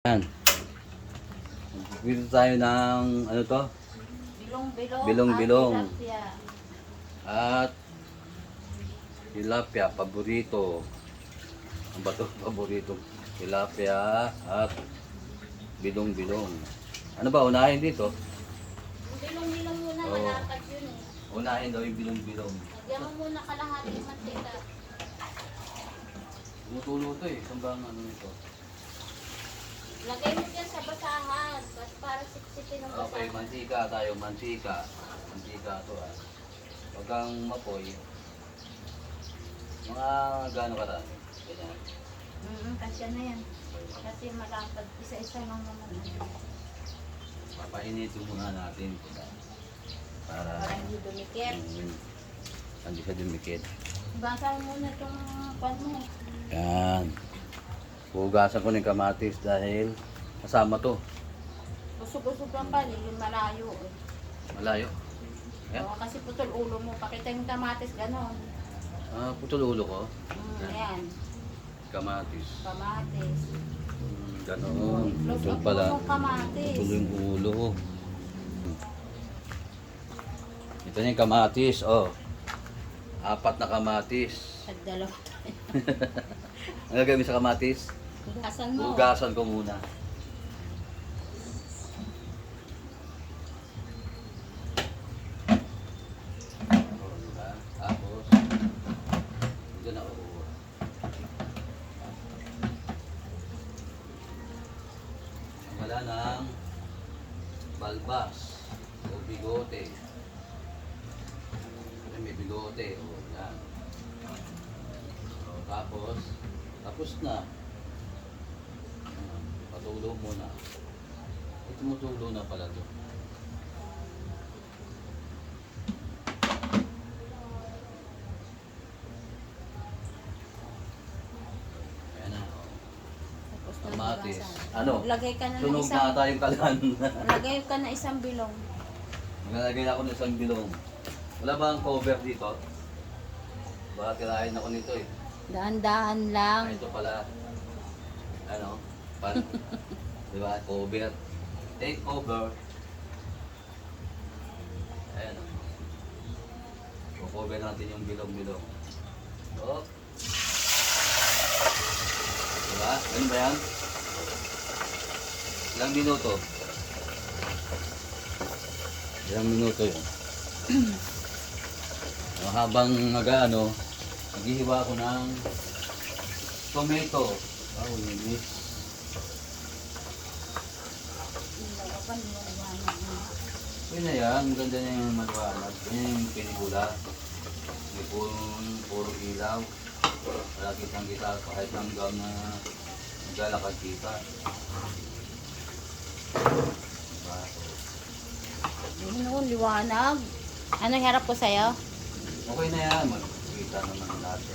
Yan. Dito tayo ng ano to? Bilong-bilong. Bilong-bilong. At tilapia. At tilapia, paborito. Ang ba to? Paborito. Tilapia at bilong-bilong. Ano ba unahin dito? Bilong-bilong muna, Oo. malapad yun eh. Unahin daw yung bilong-bilong. Lagyan mo muna kalahati ng mantika. Tumutulo to eh. Saan ba ang ano nito? Lagay mo dyan sa basahan. Para siksitin ng Okay, basahan. mantika tayo. Mantika. Mantika to ah. Huwag kang mapoy. Mga gaano karami. Ganyan. Kasya na yan. Kasi malapad. Isa-isa lang naman. Papainitin muna natin. Para Para hindi dumikit. hindi siya dumikit. Basa mo muna itong pan mo. Yan. Hugasan ko ng kamatis dahil kasama to. Busog-busog lang pa. Yung malayo eh. Malayo. Yan. Oo, kasi putol ulo mo. Pakita yung kamatis ganon. Ah, putol ulo ko. Ayan. Kamatis. Kamatis. Ganon. Close Putol up pala. mo ng kamatis. Putol yung ulo. Ito na yung kamatis. Oh. 4 na kamatis. At dalawa tayo. Ang gagawin sa kamatis? Hugasan mo. Hugasan ko muna. Oh, diba? Tapos, dito na ako. Wala ng balbas o bigote. May bigote. O, yan. O, tapos na. Patulo muna. Tumutulo na pala to. Ayan na. Tapos na Kamatis. hugasan. Ano? Maglagay ka na ng Sunog isang, na tayong kalan. maglagay ka na isang bilong. Maglalagay ako ng isang bilong. Wala ba ang cover dito? Baka tirahin ako nito eh. Dahan-dahan lang. Ito pala. Ano? Pan. Diba? Cover. Take over. Ayan o. Cover natin yung bilong-bilong. So. Diba? Ganun ba yan? Ilang minuto? Ilang minuto yun? Habang nag-ano, naghihiwa ako ng tomato. Oh, linis. Yun na yan, ang ganda na yung maliwanag. Yan yung pinikula. May puro ilaw. Wala kitang kita kahit hanggang naglalakad kita. Diba? Noon, liwanag. Anong harap ko sa'yo? Okay na yan, magkita naman natin.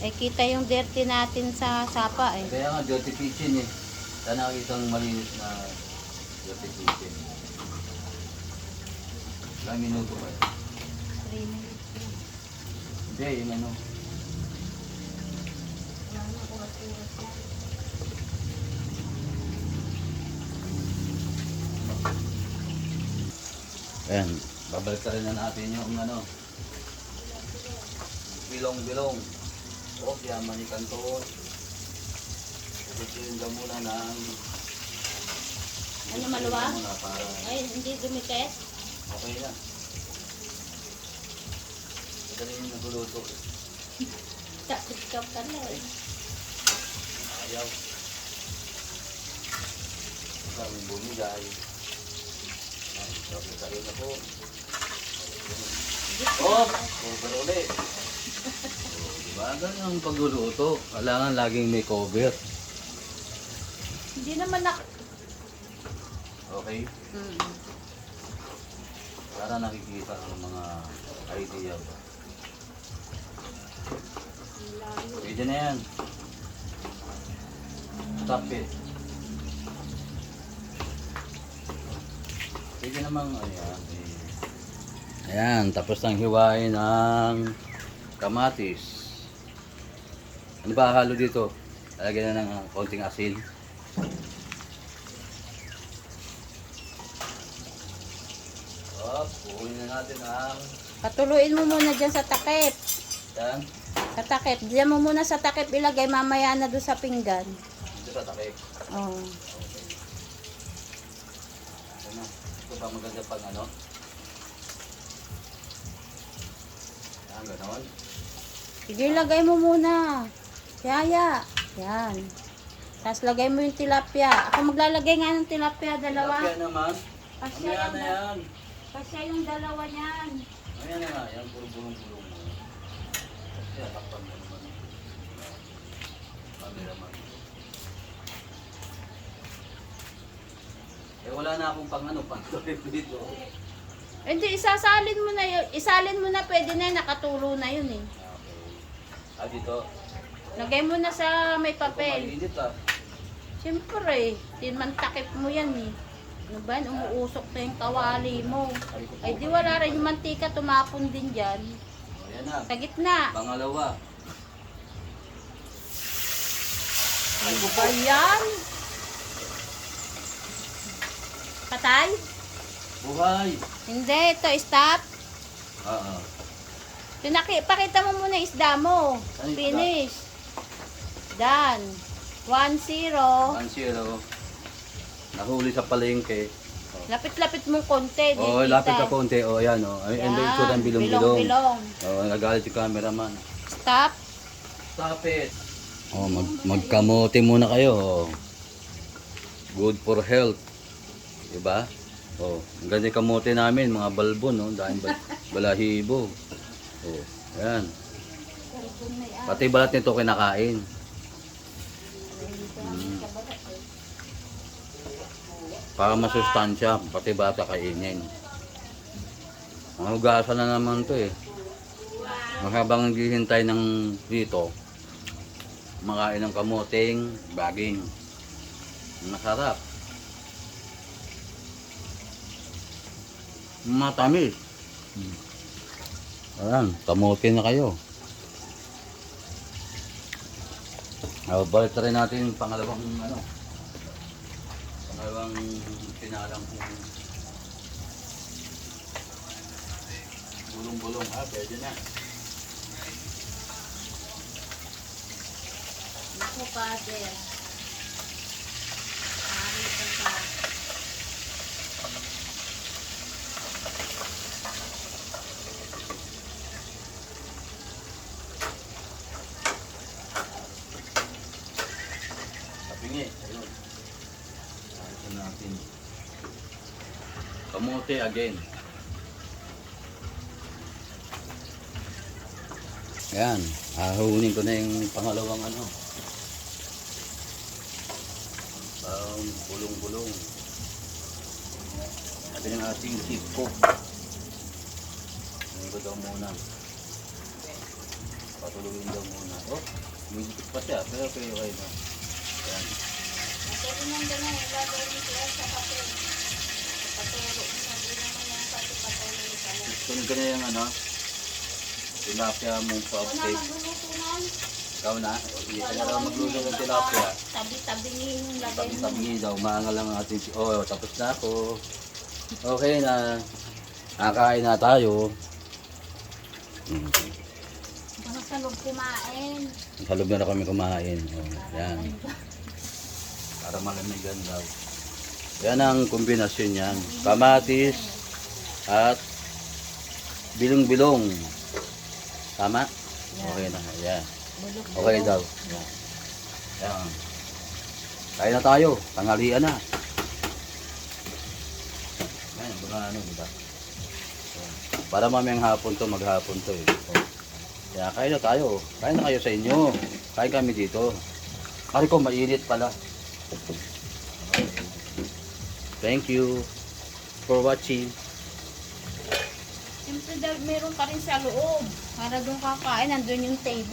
Eh, kita yung dirty natin sa sapa eh. Kaya nga, dirty kitchen eh. Sana nakikita malinis na dirty kitchen. Ilang minuto ba yun? 3 minutes. Hindi, yung ano. Ayan, babalik rin na natin yung ano. Bilong-bilong. O, yaman ni Kanton. Kukusin ka muna ng... Ano, maluwa? Muna para Ay, hindi dumikit. okay na. Ito rin yung naguluto. Chop ka na eh. Ayaw. Kami bumigay. Ay, sabi ka rin ako. Oh! Cover ulit. Oh, diba? Ganun ang pagluluto. Kailangan laging may cover. Hindi naman na... Okay? Para nakikita ang mga idea ba. Pwede na yan. Stop it. Pwede namang ayan. Ayan, tapos nang hiwain ang kamatis. Ano ba halo dito? Lalagyan na ng konting asin. Puhunin na natin ang Patuluin mo muna dyan sa takip. yan. Sa takip. Diyan mo muna sa takip ilagay. Mamaya na doon sa pinggan. Dito sa takip. Oh. Ano? Ito ba maganda pang ano? Yan, ganon. Sige, lagay mo muna. Yaya. Yan. Tapos lagay mo yung tilapia. Ako maglalagay nga ng tilapia, dalawa. Tilapia naman. Kasi Mamaya yung, na yan. kasi yung dalawa niyan. Mamaya na nga. Yan, puro bulong-bulong mo. Kasi takpan mo naman. Camera man. Eh wala na akong pang ano, pang dito. Hindi, isasalin mo na yun. Isalin mo na, pwede na, nakatulo na yun eh. Okay. Dito. Lagay mo na sa may Ito papel. mainit ah. Siyempre, man takip mo yan eh. Ano ba yan? Umuusok na yung kawali mo. Ay di wala rin yung mantika, tumapon din dyan. Ayan na. Sa gitna. Pangalawa. Ano ba yan? Patay? Buhay. Hindi, ito stop. Oo. Pakita mo muna yung isda mo. Ano yung isda? Finish. Done. 1-0. 1-0. Nahuli sa palengke. Lapit-lapit mong konti. di Oh, kita. lapit ka konti. Oh, ayan oh. Ay, Yan, ito ito ng bilong-bilong. bilong-bilong. Oh, nagagalit yung cameraman. Stop. Stop it. Oh, magkamote muna kayo. Good for health. Diba? Oh, ang ganda yung kamote namin, mga balbon, no? Dahil balahibo. Oh, ayan. Pati balat nito kinakain. Para masustansya, pati bata kainin. Hugasan na naman to eh. Habang naghihintay ng dito, makain ng kamoting baging. Masarap. Matamis. Ayan, kamote na kayo. Balik na rin natin yung pangalawang pangalawang pinalang bulong-bulong. Pwede na. Ako, father. Hari ka pa. Tapingi. Ayun. Ayun natin. Kamote again. Yan. Ahunin ko na yung pangalawang bulong-bulong. Ito yung ating sipko. Ano ko daw muna. Patuluin daw muna. Oh, may dikit pa siya. Pero kayo na. Yan. Pwede nang ganun. Ilagay mo siya sa papel. Paturo. Hindi naman yan pati paturo sa lang. Sunod ka na yung tilapia mong Wala pa-update. maglulutunan. Ikaw na. Hindi ka na raw magluto ng tilapia. Tabi-tabingin yung lagay mo. Tabi-tabi daw. Maangal lang ang ating... Oh, tapos na ako. Okay na. Nakain na tayo. Baka sa loob kumain. Sa loob na kami kumain. Oh, yan. Para malamigan daw. Yan ang kombinasyon yan. Kamatis at bilong-bilong. Tama? Okay na. Yan. Okay daw. Yan. Yan. Kain na tayo. Tanghalian na. Yan. Mga diba? Yan. Para mamayang hapon to, maghapon to eh. Oh. Kaya kain na tayo. Kain na kayo sa inyo. Kain kami dito. Kari ko, mainit pala. Thank you for watching. Siyempre, meron pa rin sa loob. Para doon kakain, nandun yung table.